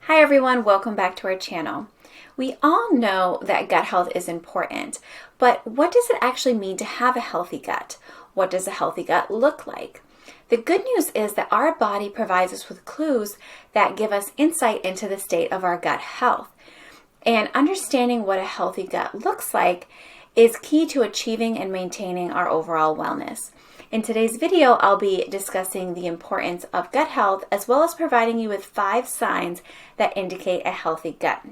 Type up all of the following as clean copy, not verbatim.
Hi everyone, welcome back to our channel. We all know that gut health is important, but what does it actually mean to have a healthy gut? What does a healthy gut look like? The good news is that our body provides us with clues that give us insight into the state of our gut health. And understanding what a healthy gut looks like is key to achieving and maintaining our overall wellness. In today's video, I'll be discussing the importance of gut health as well as providing you with 5 signs that indicate a healthy gut.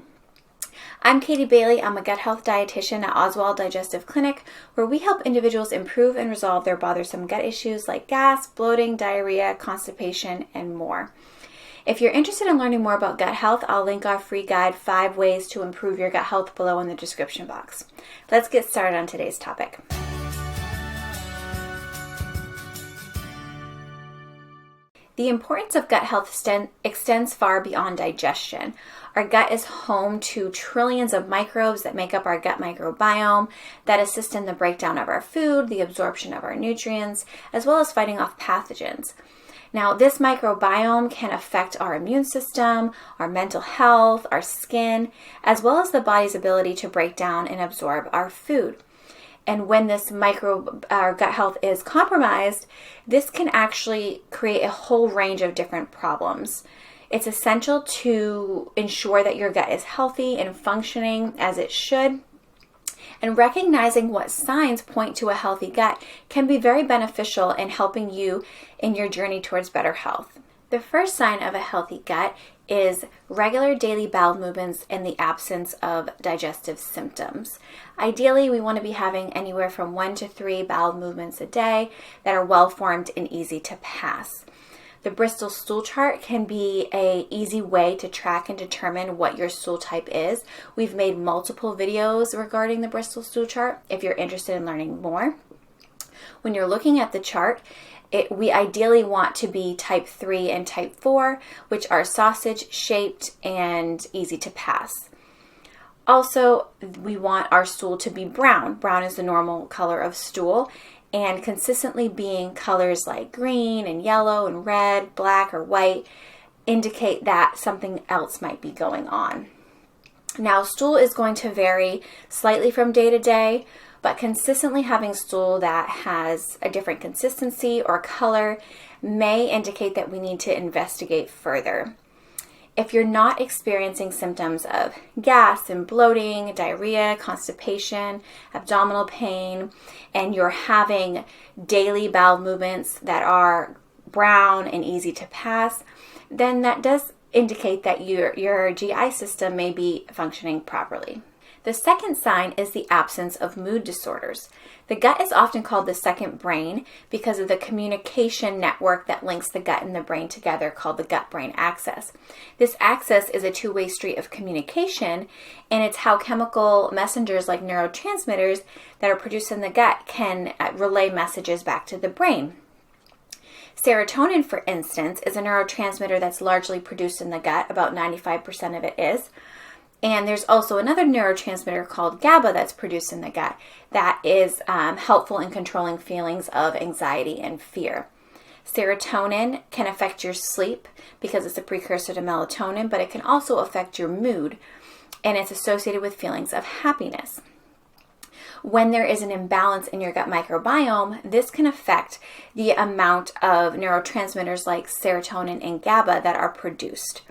I'm Katie Bailey. I'm a gut health dietitian at Oswald Digestive Clinic, where we help individuals improve and resolve their bothersome gut issues like gas, bloating, diarrhea, constipation, and more. If you're interested in learning more about gut health, I'll link our free guide, 5 Ways to Improve Your Gut Health, below in the description box. Let's get started on today's topic. The importance of gut health extends far beyond digestion. Our gut is home to trillions of microbes that make up our gut microbiome that assist in the breakdown of our food, the absorption of our nutrients, as well as fighting off pathogens. Now, this microbiome can affect our immune system, our mental health, our skin, as well as the body's ability to break down and absorb our food. And when this gut health is compromised, this can actually create a whole range of different problems. It's essential to ensure that your gut is healthy and functioning as it should. And recognizing what signs point to a healthy gut can be very beneficial in helping you in your journey towards better health. The first sign of a healthy gut is regular daily bowel movements in the absence of digestive symptoms. Ideally, we want to be having anywhere from 1 to 3 bowel movements a day that are well formed and easy to pass. The Bristol stool chart can be an easy way to track and determine what your stool type is. We've made multiple videos regarding the Bristol stool chart if you're interested in learning more. When you're looking at the chart, we ideally want to be type 3 and type 4, which are sausage-shaped and easy to pass. Also, we want our stool to be brown. Brown is the normal color of stool, and consistently being colors like green and yellow and red, black, or white indicate that something else might be going on. Now, stool is going to vary slightly from day to day, but consistently having stool that has a different consistency or color may indicate that we need to investigate further. If you're not experiencing symptoms of gas and bloating, diarrhea, constipation, abdominal pain, and you're having daily bowel movements that are brown and easy to pass, then that does indicate that your GI system may be functioning properly. The second sign is the absence of mood disorders. The gut is often called the second brain because of the communication network that links the gut and the brain together, called the gut-brain axis. This axis is a two-way street of communication, and it's how chemical messengers like neurotransmitters that are produced in the gut can relay messages back to the brain. Serotonin, for instance, is a neurotransmitter that's largely produced in the gut. About 95% of it is. And there's also another neurotransmitter called GABA that's produced in the gut that is helpful in controlling feelings of anxiety and fear. Serotonin can affect your sleep because it's a precursor to melatonin, but it can also affect your mood, and it's associated with feelings of happiness. When there is an imbalance in your gut microbiome, this can affect the amount of neurotransmitters like serotonin and GABA that are produced.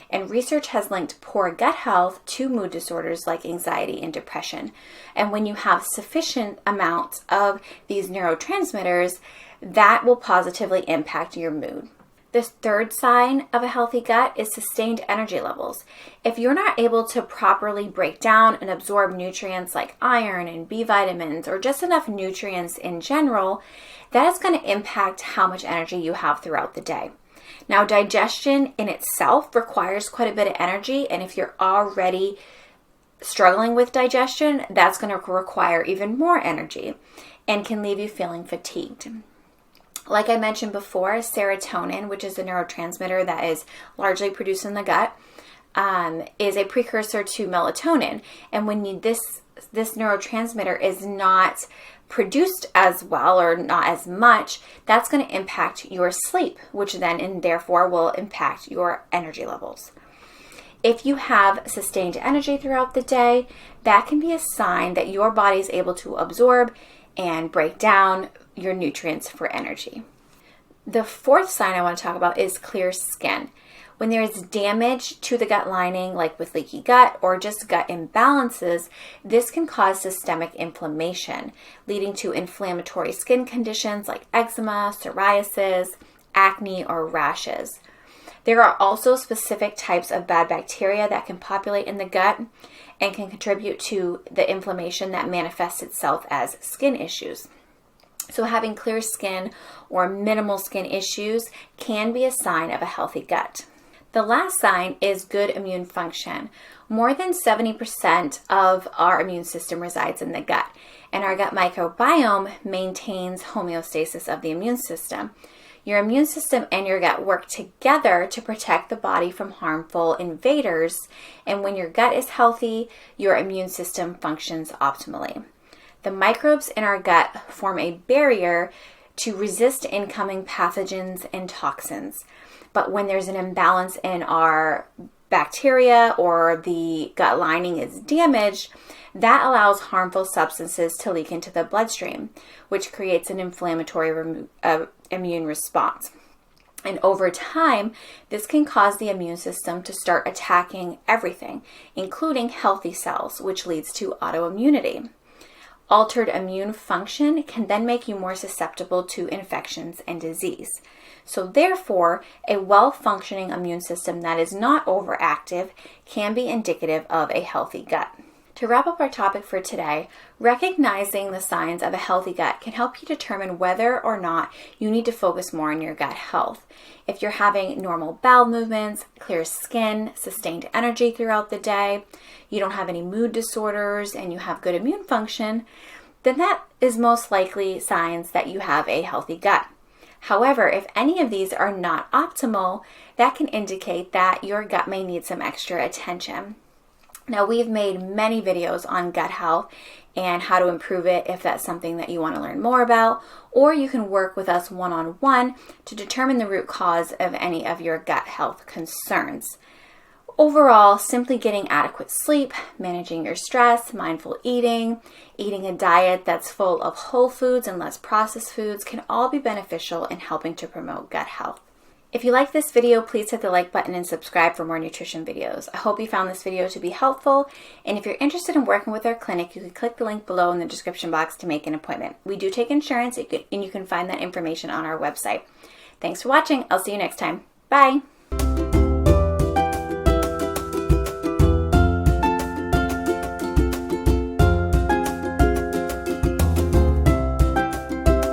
And research has linked poor gut health to mood disorders like anxiety and depression. And when you have sufficient amounts of these neurotransmitters, that will positively impact your mood. The third sign of a healthy gut is sustained energy levels. If you're not able to properly break down and absorb nutrients like iron and B vitamins, or just enough nutrients in general, that is going to impact how much energy you have throughout the day. Now, digestion in itself requires quite a bit of energy, and if you're already struggling with digestion, that's going to require even more energy and can leave you feeling fatigued. Like I mentioned before, serotonin, which is a neurotransmitter that is largely produced in the gut, is a precursor to melatonin. And when this neurotransmitter is not produced as well or not as much, that's going to impact your sleep, which then and therefore will impact your energy levels. If you have sustained energy throughout the day, that can be a sign that your body is able to absorb and break down your nutrients for energy. The fourth sign I want to talk about is clear skin. When there is damage to the gut lining, like with leaky gut or just gut imbalances, this can cause systemic inflammation, leading to inflammatory skin conditions like eczema, psoriasis, acne, or rashes. There are also specific types of bad bacteria that can populate in the gut and can contribute to the inflammation that manifests itself as skin issues. So having clear skin or minimal skin issues can be a sign of a healthy gut. The last sign is good immune function. More than 70% of our immune system resides in the gut, and our gut microbiome maintains homeostasis of the immune system. Your immune system and your gut work together to protect the body from harmful invaders, and when your gut is healthy, your immune system functions optimally. The microbes in our gut form a barrier to resist incoming pathogens and toxins. But when there's an imbalance in our bacteria or the gut lining is damaged, that allows harmful substances to leak into the bloodstream, which creates an inflammatory immune response. And over time, this can cause the immune system to start attacking everything, including healthy cells, which leads to autoimmunity. Altered immune function can then make you more susceptible to infections and disease. So therefore, a well-functioning immune system that is not overactive can be indicative of a healthy gut. To wrap up our topic for today, recognizing the signs of a healthy gut can help you determine whether or not you need to focus more on your gut health. If you're having normal bowel movements, clear skin, sustained energy throughout the day, you don't have any mood disorders, and you have good immune function, then that is most likely signs that you have a healthy gut. However, if any of these are not optimal, that can indicate that your gut may need some extra attention. Now, we've made many videos on gut health and how to improve it if that's something that you want to learn more about, or you can work with us one-on-one to determine the root cause of any of your gut health concerns. Overall, simply getting adequate sleep, managing your stress, mindful eating, eating a diet that's full of whole foods and less processed foods can all be beneficial in helping to promote gut health. If you like this video, please hit the like button and subscribe for more nutrition videos. I hope you found this video to be helpful, and if you're interested in working with our clinic, you can click the link below in the description box to make an appointment. We do take insurance, and you can find that information on our website. Thanks for watching. I'll see you next time. Bye!